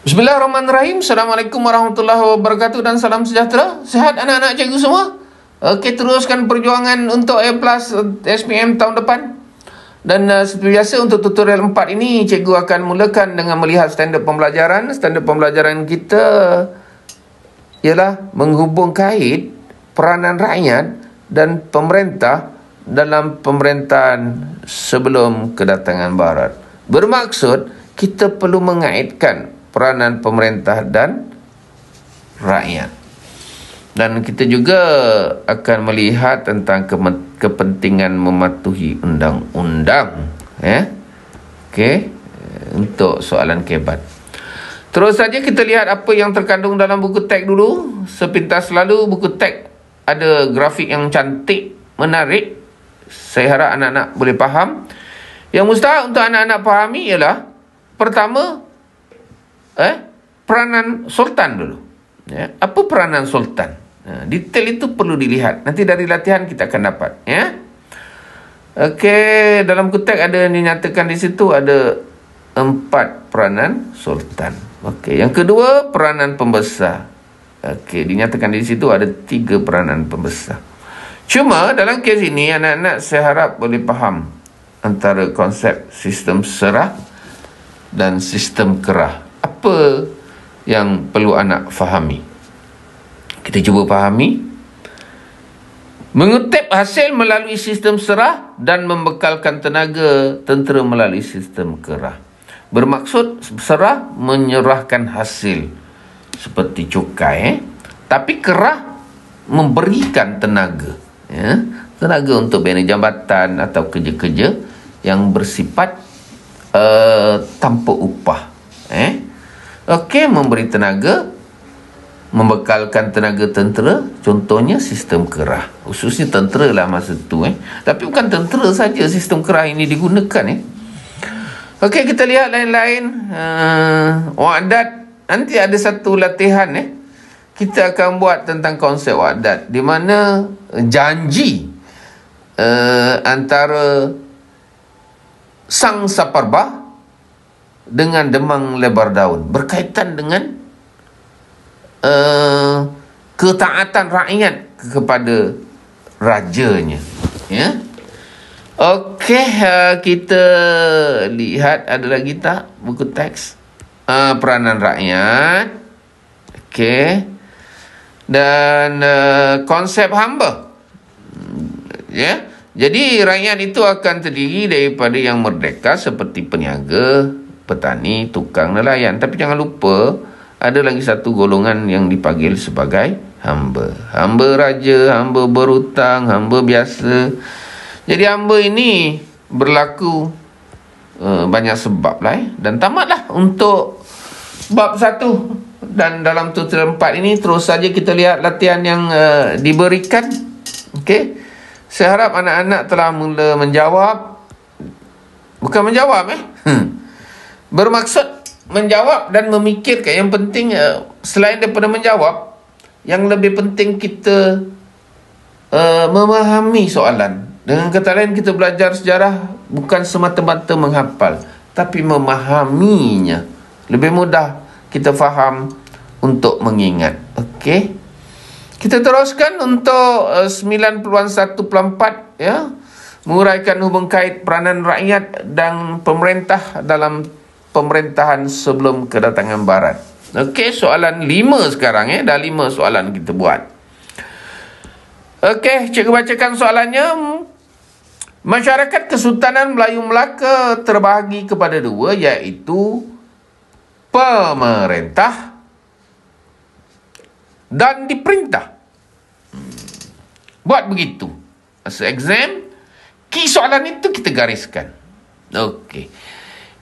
Bismillahirrahmanirrahim. Assalamualaikum warahmatullahi wabarakatuh dan salam sejahtera. Sehat anak-anak cikgu semua? Okey, teruskan perjuangan untuk A+ SPM tahun depan. Dan seperti biasa untuk tutorial 4 ini, cikgu akan mulakan dengan melihat standard pembelajaran. Standard pembelajaran kita ialah menghubung kait peranan rakyat dan pemerintah dalam pemerintahan sebelum kedatangan Barat. Bermaksud, kita perlu mengaitkan peranan pemerintah dan rakyat. Dan kita juga akan melihat tentang kepentingan mematuhi undang-undang. Okey, untuk soalan kebat. Terus saja kita lihat apa yang terkandung dalam buku teks dulu. Sepintas lalu buku teks ada grafik yang cantik, menarik. Saya harap anak-anak boleh faham. Yang mustahak untuk anak-anak fahami ialah pertama, peranan sultan dulu. Apa peranan sultan? Detail itu perlu dilihat. Nanti dari latihan kita akan dapat. Okey, dalam kutek ada dinyatakan di situ ada 4 peranan sultan. Okey, yang kedua peranan pembesar. Okey, dinyatakan di situ ada 3 peranan pembesar. Cuma dalam kes ini anak-anak saya harap boleh faham antara konsep sistem serah dan sistem kerah. Apa yang perlu anak fahami? Kita cuba fahami. Mengutip hasil melalui sistem serah dan membekalkan tenaga tentera melalui sistem kerah. Bermaksud serah menyerahkan hasil seperti cukai, tapi kerah memberikan tenaga. Tenaga untuk bina jambatan atau kerja-kerja yang bersifat tanpa upah. Okey, memberi tenaga, membekalkan tenaga tentera, contohnya sistem kerah. Khususnya tentera lah masa tu. Tapi bukan tentera saja sistem kerah ini digunakan. Okey, kita lihat lain-lain. Wa'adat. Nanti ada satu latihan. Kita akan buat tentang konsep wa'adat, di mana janji antara sang Saparbah dengan Demang Lebar Daun berkaitan dengan ketaatan rakyat kepada rajanya. Okey, kita lihat ada lagi tak buku teks peranan rakyat. Okey, dan konsep hamba. Jadi rakyat itu akan terdiri daripada yang merdeka seperti peniaga, petani, tukang, nelayan. Tapi jangan lupa ada lagi satu golongan yang dipanggil sebagai hamba. Hamba raja, hamba berhutang, hamba biasa. Jadi hamba ini berlaku banyak sebab lah. Dan tamatlah untuk bab 1. Dan dalam tutorial 4 ini terus saja kita lihat latihan yang diberikan. Okey. Saya harap anak-anak telah mula menjawab. Bukan menjawab bermaksud menjawab dan memikirkan. Yang penting selain daripada menjawab, yang lebih penting kita memahami soalan. Dengan kata lain, kita belajar sejarah bukan semata-mata menghafal, tapi memahaminya. Lebih mudah kita faham untuk mengingat. Okey, kita teruskan untuk 9.1.4 menguraikan hubung kait peranan rakyat dan pemerintah dalam pemerintahan sebelum kedatangan Barat. Okey, soalan 5 sekarang. Dah 5 soalan kita buat. Okey, cikgu bacakan soalannya. Masyarakat Kesultanan Melayu Melaka terbahagi kepada 2, iaitu pemerintah dan diperintah. Buat begitu. Masa exam, soalan itu kita gariskan. Okey.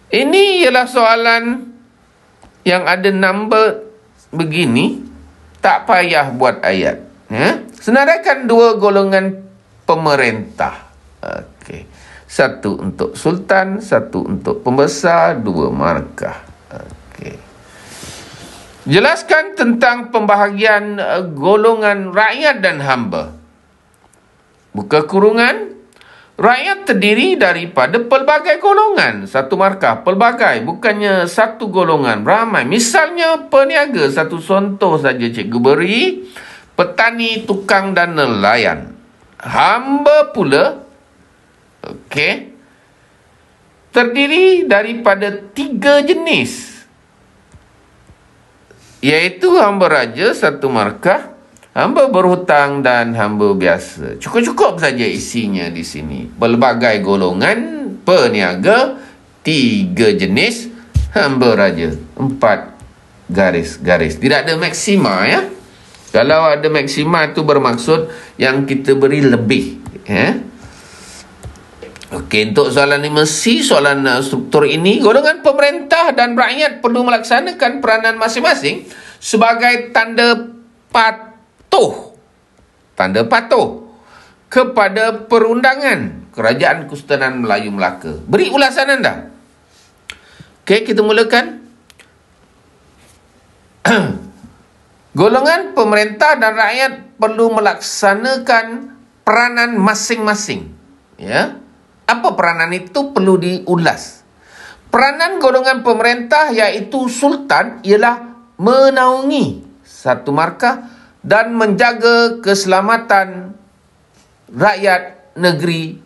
Ini ialah soalan yang ada number begini. Tak payah buat ayat. Senaraikan 2 golongan pemerintah. Okey. 1 untuk sultan, 1 untuk pembesar, 2 markah. Okey. Jelaskan tentang pembahagian golongan rakyat dan hamba. Buka kurungan. Rakyat terdiri daripada pelbagai golongan. Satu markah, pelbagai. Bukannya satu golongan, ramai. Misalnya peniaga, satu contoh saja cikgu beri. Petani, tukang dan nelayan. Hamba pula, okey, terdiri daripada 3 jenis. Iaitu hamba raja, satu markah, hamba berhutang dan hamba biasa. Cukup-cukup saja isinya di sini. Pelbagai golongan, peniaga, 3 jenis, hamba raja. 4 garis-garis. Tidak ada maksima ya. Kalau ada maksima itu bermaksud yang kita beri lebih. Okey, untuk soalan 5C, soalan struktur ini, golongan pemerintah dan rakyat perlu melaksanakan peranan masing-masing sebagai tanda patuh kepada perundangan Kerajaan Kesultanan Melayu Melaka. Beri ulasan anda. Okey, kita mulakan. Golongan pemerintah dan rakyat perlu melaksanakan peranan masing-masing. Ya. Apa peranan itu perlu diulas. Peranan golongan pemerintah iaitu sultan ialah menaungi satu markah dan menjaga keselamatan rakyat negeri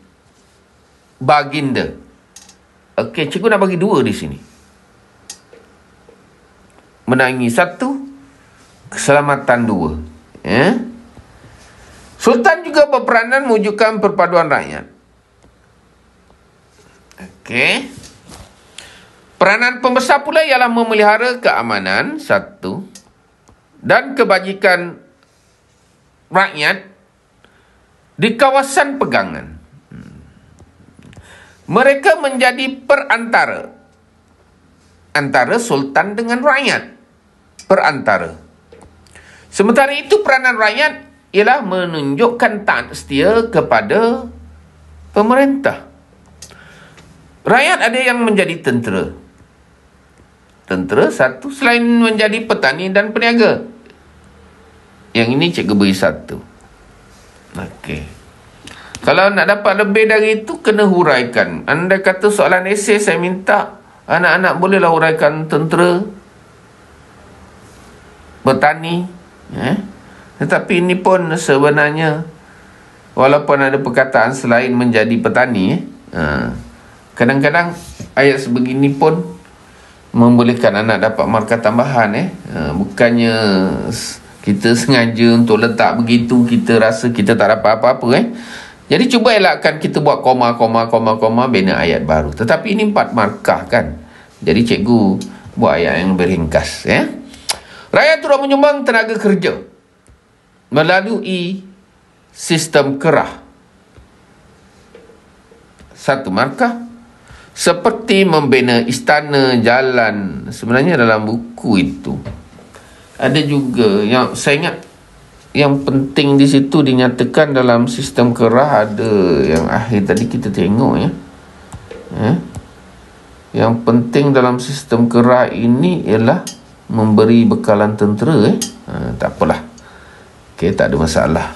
baginda. Okey, cikgu nak bagi 2 di sini. Menaungi 1, keselamatan 2. Sultan juga berperanan mewujudkan perpaduan rakyat. Okey. Peranan pembesar pula ialah memelihara keamanan 1 dan kebajikan rakyat di kawasan pegangan. Mereka menjadi perantara antara sultan dengan rakyat. Perantara. Sementara itu peranan rakyat ialah menunjukkan taat setia kepada pemerintah. Rakyat ada yang menjadi tentera. Tentera 1 selain menjadi petani dan peniaga. Yang ini cikgu beri 1. Okey. Kalau nak dapat lebih dari itu, kena huraikan. Anda kata soalan esei saya minta, anak-anak bolehlah huraikan tentera, petani. Tetapi ini pun sebenarnya, walaupun ada perkataan selain menjadi petani, kadang-kadang ayat sebegini pun membolehkan anak dapat markah tambahan. Bukannya kita sengaja untuk letak begitu, kita rasa kita tak dapat apa-apa. Jadi cuba elakkan kita buat koma, bina ayat baru. Tetapi ini 4 markah kan. Jadi cikgu buat ayat yang berringkas. Rakyat turut menyumbang tenaga kerja melalui sistem kerah. 1 markah. Seperti membina istana, jalan. Sebenarnya dalam buku itu ada juga yang saya ingat, yang penting di situ dinyatakan dalam sistem kerah. Ada yang akhir tadi kita tengok Yang penting dalam sistem kerah ini ialah memberi bekalan tentera. Tak apalah. Okey, tak ada masalah.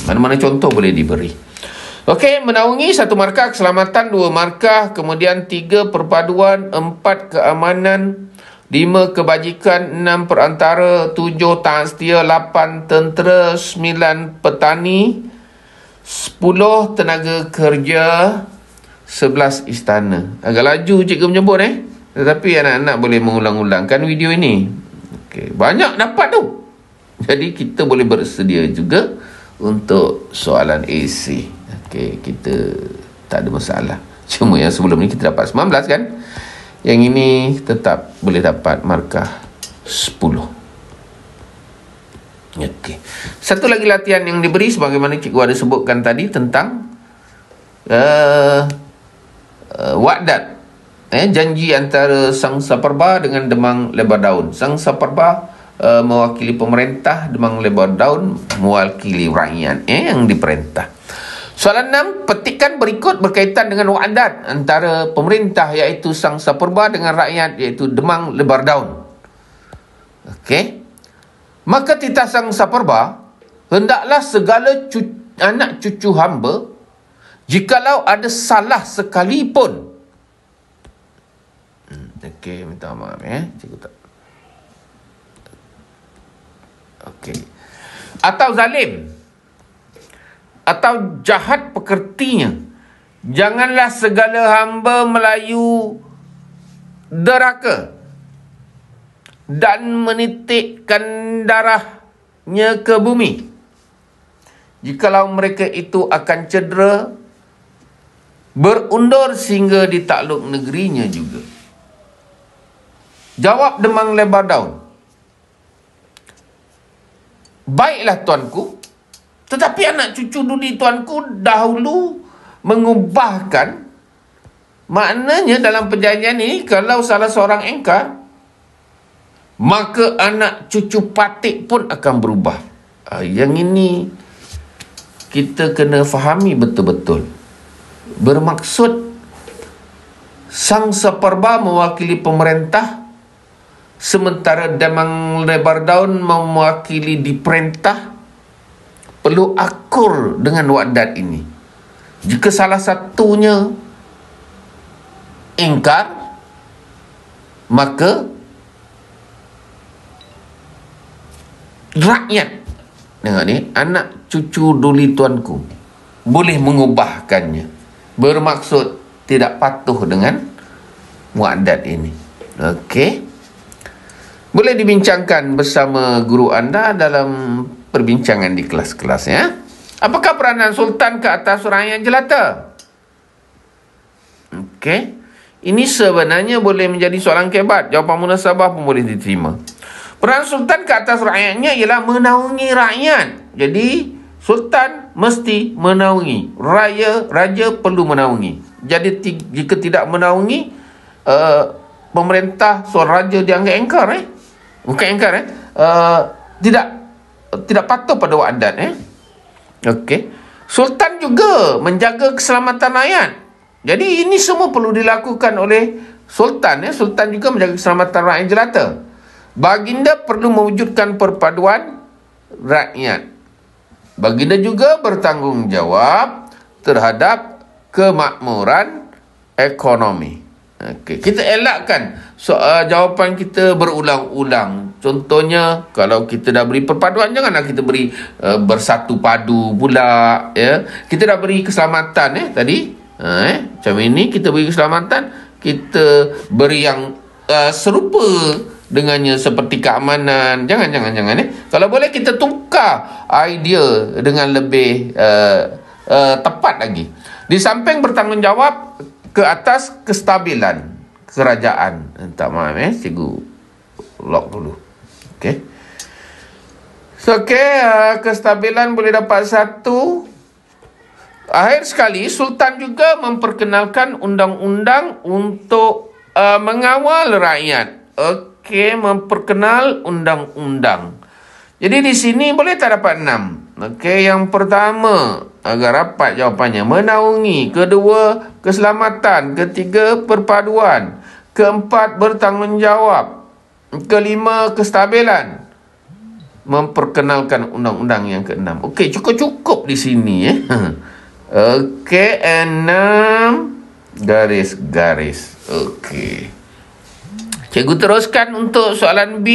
Mana-mana contoh boleh diberi. Okey, menaungi 1 markah, keselamatan 2 markah, kemudian 3 perpaduan, 4 keamanan, 5 kebajikan, 6 perantara, 7 taat setia, 8 tentera, 9 petani, 10 tenaga kerja, 11 istana. Agak laju cikgu menyebut tetapi anak-anak boleh mengulang-ulangkan video ini. Okey, banyak dapat tu. Jadi kita boleh bersedia juga untuk soalan AC. Okey, kita tak ada masalah. Cuma yang sebelum ni kita dapat 19 kan? Yang ini tetap boleh dapat markah 10. Okey. Satu lagi latihan yang diberi sebagaimana cikgu ada sebutkan tadi tentang wa'dat. Janji antara Sang Saperba dengan Demang Lebar Daun. Sang Saperba mewakili pemerintah, Demang Lebar Daun mewakili rakyat yang diperintah. Soalan 6, petikan berikut berkaitan dengan wa'dat antara pemerintah iaitu Sang Saperba dengan rakyat iaitu Demang Lebar Daun. Okey. Maka titah Sang Saperba, hendaklah segala anak cucu hamba Jikalau ada salah sekalipun. Okey, minta maaf cikgu tak. Okey. Atau zalim, atau jahat pekertinya, janganlah segala hamba Melayu deraka dan menitikkan darahnya ke bumi, jikalau mereka itu akan cedera, berundur sehingga ditakluk negerinya juga. Jawab Demang Lebar Daun, baiklah tuanku, tetapi anak cucu duli tuanku dahulu mengubahkan. Maknanya dalam perjanjian ini, kalau salah seorang engkar, maka anak cucu patik pun akan berubah. Yang ini kita kena fahami betul-betul. Bermaksud Sang Saparba mewakili pemerintah, sementara Demang Lebar Daun mewakili diperintah. Perlu akur dengan wadat ini. Jika salah satunya ingkar, maka rakyat, tengok ni, anak cucu duli tuanku boleh mengubahkannya. Bermaksud tidak patuh dengan wadat ini. Okey, boleh dibincangkan bersama guru anda dalam perbincangan di kelas-kelas ya. Apakah peranan sultan ke atas rakyat jelata? Okey, ini sebenarnya boleh menjadi soalan kebat. Jawapan munasabah pun boleh diterima. Peran sultan ke atas rakyatnya ialah menaungi rakyat. Jadi sultan mesti menaungi, raja perlu menaungi. Jadi jika tidak menaungi, pemerintah seorang raja dianggap engkar bukan engkar tidak patuh pada wadat Okey. Sultan juga menjaga keselamatan rakyat. Jadi ini semua perlu dilakukan oleh sultan Sultan juga menjaga keselamatan rakyat jelata. Baginda perlu mewujudkan perpaduan rakyat. Baginda juga bertanggungjawab terhadap kemakmuran ekonomi. Okey, kita elakkan jawapan kita berulang-ulang. Contohnya, kalau kita dah beri perpaduan, janganlah kita beri bersatu padu pula ya. Kita dah beri keselamatan tadi. Macam ini kita beri keselamatan, kita beri yang serupa dengannya seperti keamanan. Jangan. Kalau boleh kita tukar idea dengan lebih tepat lagi. Di samping bertanggungjawab ke atas kestabilan kerajaan. Tak maaf cikgu lock dulu. Okey. So, kestabilan boleh dapat satu. Akhir sekali, sultan juga memperkenalkan undang-undang untuk mengawal rakyat. Okey, memperkenal undang-undang. Jadi di sini boleh tak dapat 6? Okey, yang pertama agak rapat jawapannya, menaungi. Kedua, keselamatan. Ketiga, perpaduan. Keempat, bertanggungjawab. Kelima, kestabilan. Memperkenalkan undang-undang yang keenam. Okey, cukup di sini Okey, 6 garis-garis. Okey. Cikgu teruskan untuk soalan B.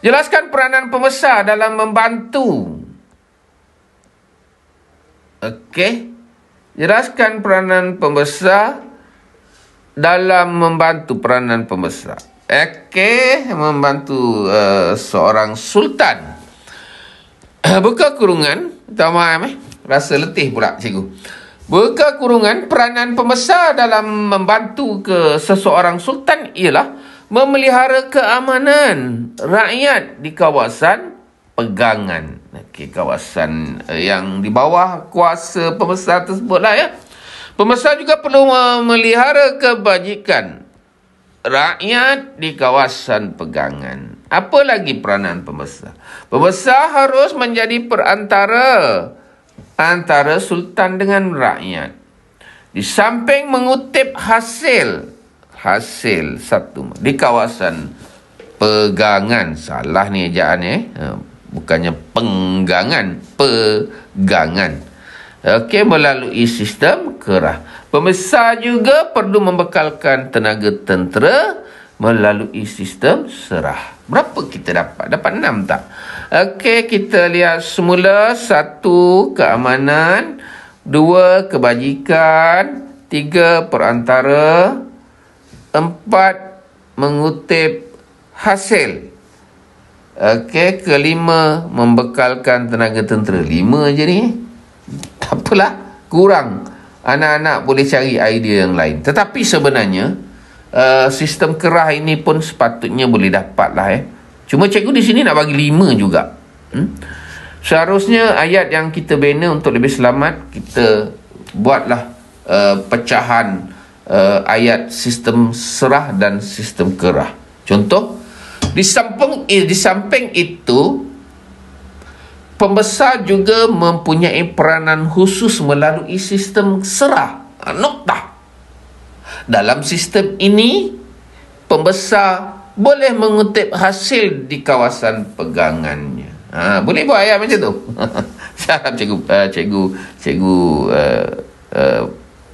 Jelaskan peranan pembesar dalam membantu. Okey. Jelaskan peranan pembesar dalam membantu. Peranan pembesar. Okey, membantu seorang sultan. Buka kurungan. Tak maaf rasa letih pula cikgu. Buka kurungan, peranan pembesar dalam membantu ke seseorang sultan ialah memelihara keamanan rakyat di kawasan pegangan. Okey, kawasan yang di bawah kuasa pembesar tersebutlah ya. Pembesar juga perlu memelihara kebajikan rakyat di kawasan pegangan. Apa lagi peranan pembesar? Pembesar harus menjadi perantara antara sultan dengan rakyat. Di samping mengutip hasil satu di kawasan pegangan. Salah ni ejaan bukannya penggangan, pegangan. Okey, melalui sistem kerah. Pembesar juga perlu membekalkan tenaga tentera melalui sistem serah. Berapa kita dapat? Dapat 6 tak? Okey, kita lihat semula. 1, keamanan. 2, kebajikan. 3, perantara. 4, mengutip hasil. Okey, kelima, membekalkan tenaga tentera. 5 je ni. Tak apalah, kurang. Anak-anak boleh cari idea yang lain. Tetapi sebenarnya sistem kerah ini pun sepatutnya boleh dapat lah. Cuma cikgu di sini nak bagi 5 juga. Seharusnya ayat yang kita bina untuk lebih selamat, kita buatlah pecahan ayat sistem serah dan sistem kerah. Contoh, di samping itu, pembesar juga mempunyai peranan khusus melalui sistem serah. Noktah. Dalam sistem ini, pembesar boleh mengutip hasil di kawasan pegangannya. Boleh buat ayat macam tu. Saya harap cikgu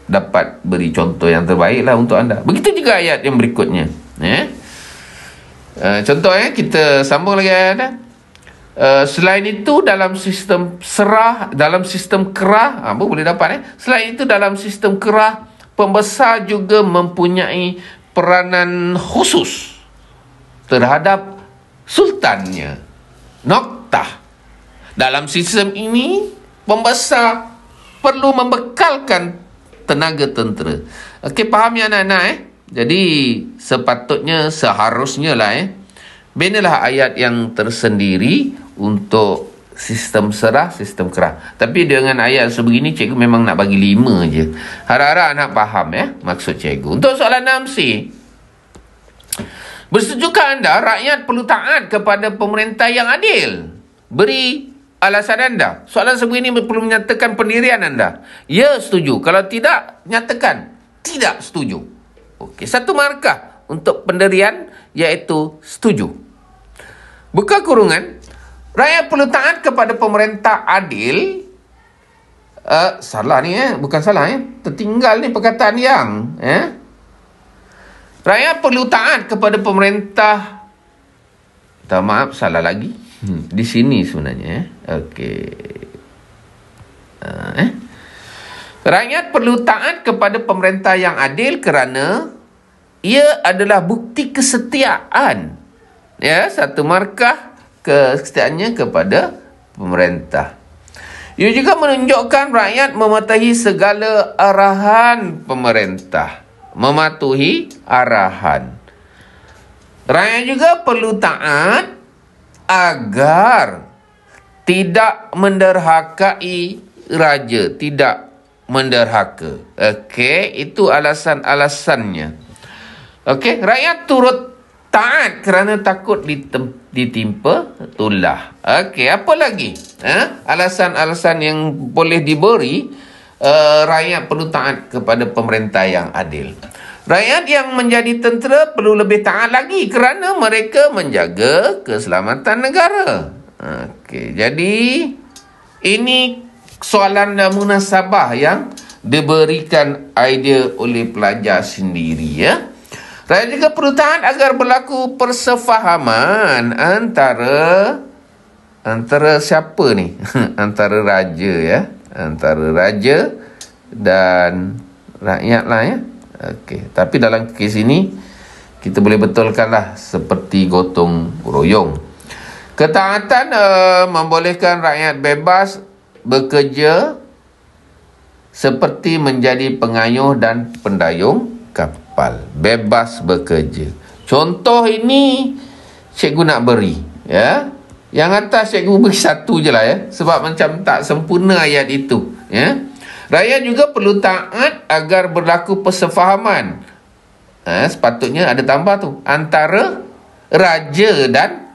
dapat beri contoh yang terbaik lah untuk anda. Begitu juga ayat yang berikutnya. Contoh kita sambung lagi ayat. Selain itu dalam sistem serah, dalam sistem kerah, apa boleh dapat Selain itu dalam sistem kerah, pembesar juga mempunyai peranan khusus terhadap sultannya. Noktah. Dalam sistem ini, pembesar perlu membekalkan tenaga tentera. Okey, faham ya anak-anak Jadi sepatutnya, seharusnya lah binalah ayat yang tersendiri untuk sistem serah, sistem kerah. Tapi dengan ayat sebegini, cikgu memang nak bagi 5 je. Harap-harap anak faham maksud cikgu. Untuk soalan 6C, bersetujukah anda rakyat perlu taat kepada pemerintah yang adil? Beri alasan anda. Soalan sebegini perlu menyatakan pendirian anda. Ya, setuju. Kalau tidak, nyatakan tidak setuju. Okey, 1 markah untuk pendirian, iaitu setuju. Buka kurungan. Rakyat perlu taat kepada pemerintah adil. Salah ni bukan salah tertinggal ni perkataan yang rakyat perlu taat kepada pemerintah. Maaf, salah lagi. Di sini sebenarnya okey. Rakyat perlu taat kepada pemerintah yang adil kerana ia adalah bukti kesetiaan. 1 markah kesetiaannya kepada pemerintah. Ia juga menunjukkan rakyat mematuhi segala arahan pemerintah. Mematuhi arahan. Rakyat juga perlu taat agar tidak menderhakai raja, tidak menderhaka. Okey, itu alasan-alasannya. Okey, rakyat turut taat kerana takut ditimpa tulah. Okey, apa lagi? Alasan-alasan yang boleh diberi rakyat perlu taat kepada pemerintah yang adil. Rakyat yang menjadi tentera perlu lebih taat lagi kerana mereka menjaga keselamatan negara. Okey, jadi ini soalan dan munasabah yang diberikan idea oleh pelajar sendiri Rakyat juga perlu taat agar berlaku persefahaman antara siapa ni? Antara raja antara raja dan rakyat lah Okey, tapi dalam kes ini kita boleh betulkanlah seperti gotong royong. Ketaatan membolehkan rakyat bebas bekerja seperti menjadi pengayuh dan pendayung kapal. Bebas bekerja. Contoh ini cikgu nak beri Yang atas cikgu beri 1 je lah sebab macam tak sempurna ayat itu Rakyat juga perlu taat agar berlaku persefahaman. Sepatutnya ada tambah tu, antara raja dan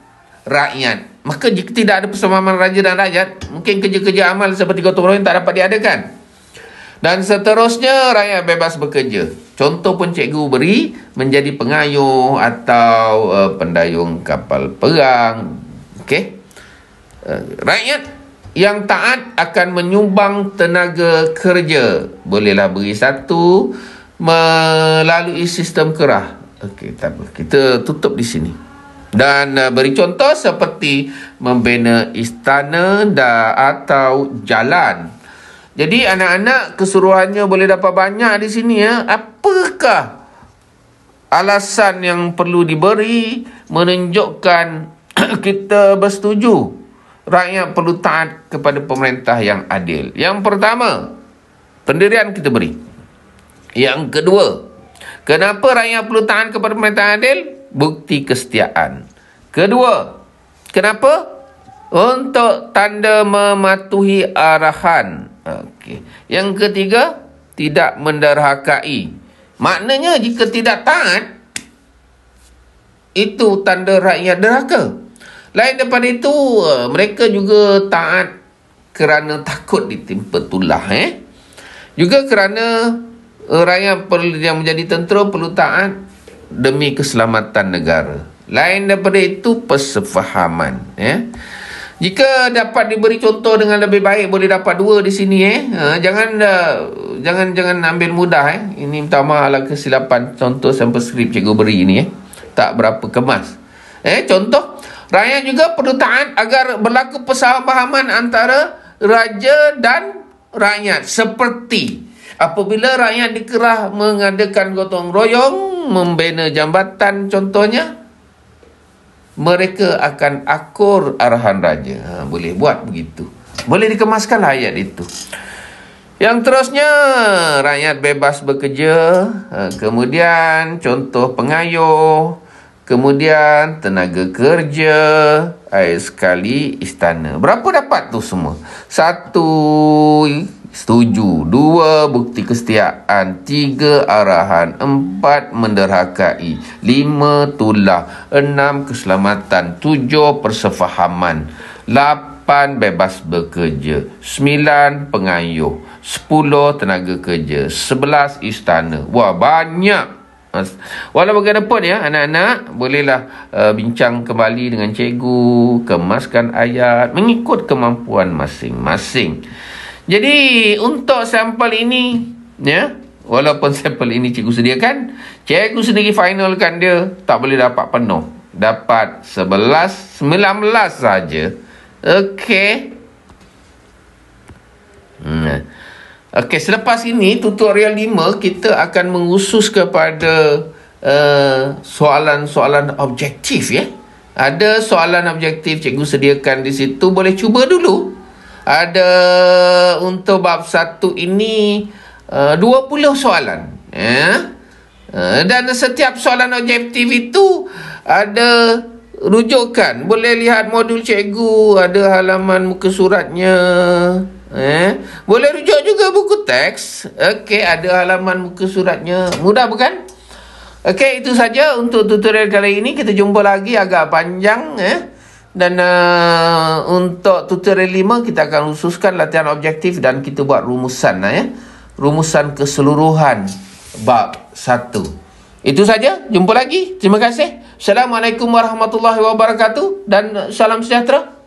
rakyat. Maka jika tidak ada persefahaman raja dan rakyat, mungkin kerja-kerja amal seperti gotong royong tak dapat diadakan. Dan seterusnya, rakyat bebas bekerja. Contoh pun cikgu beri, menjadi pengayuh atau pendayung kapal perang. Okey. Rakyat Yang taat akan menyumbang tenaga kerja. Bolehlah beri satu melalui sistem kerah. Okey, tak apa. Kita tutup di sini. Dan beri contoh seperti membina istana atau jalan. Jadi anak-anak keseluruhannya boleh dapat banyak di sini ya. Apakah alasan yang perlu diberi menunjukkan kita bersetuju rakyat perlu taat kepada pemerintah yang adil? Yang pertama, pendirian kita beri. Yang kedua, kenapa rakyat perlu taat kepada pemerintah yang adil? Bukti kesetiaan. Kedua, kenapa? Untuk tanda mematuhi arahan. Okey. Yang ketiga, tidak menderhakai. Maknanya jika tidak taat, itu tanda rakyat derhaka. Lain daripada itu, mereka juga taat kerana takut ditimpa tulah. Juga kerana rakyat yang menjadi tentera perlu taat demi keselamatan negara. Lain daripada itu, persefahaman. Jika dapat diberi contoh dengan lebih baik, boleh dapat 2 di sini. Jangan ambil mudah. Ini minta maaf lah kesilapan contoh sampel skrip cikgu beri ini. Tak berapa kemas. Contoh, rakyat juga perlu taat agar berlaku persamaan antara raja dan rakyat. Seperti apabila rakyat dikerah mengadakan gotong royong, membina jambatan contohnya, mereka akan akur arahan raja. Boleh buat begitu. Boleh dikemaskan ayat itu. Yang terusnya, rakyat bebas bekerja. Kemudian contoh pengayuh. Kemudian tenaga kerja. Air sekali istana. Berapa dapat tu semua? 1, setuju. 2, bukti kesetiaan. 3, arahan. 4, menderhakai. 5, tulah. 6, keselamatan. 7, persefahaman. 8, bebas bekerja. 9, pengayuh. 10, tenaga kerja. 11, istana. Wah, banyak. Walau bagaimanapun ya, anak-anak bolehlah bincang kembali dengan cikgu, kemaskan ayat mengikut kemampuan masing-masing. Jadi untuk sampel ini ya, walaupun sampel ini cikgu sediakan, cikgu sendiri finalkan dia tak boleh dapat penuh. Dapat 11, 19 saja. Okey. Okey, selepas ini tutorial 5 kita akan mengusus kepada soalan-soalan objektif ya. Ada soalan objektif cikgu sediakan di situ, boleh cuba dulu. Ada untuk bab 1 ini 20 soalan ya. Dan setiap soalan objektif itu ada rujukan. Boleh lihat modul cikgu, ada halaman muka suratnya. Boleh rujuk juga buku teks. Okey, ada halaman muka suratnya. Mudah bukan? Okey, itu saja untuk tutorial kali ini. Kita jumpa lagi agak panjang Dan untuk tutorial 5 kita akan khususkan latihan objektif dan kita buat rumusan rumusan keseluruhan bab 1. Itu saja, jumpa lagi. Terima kasih. Assalamualaikum warahmatullahi wabarakatuh dan salam sejahtera.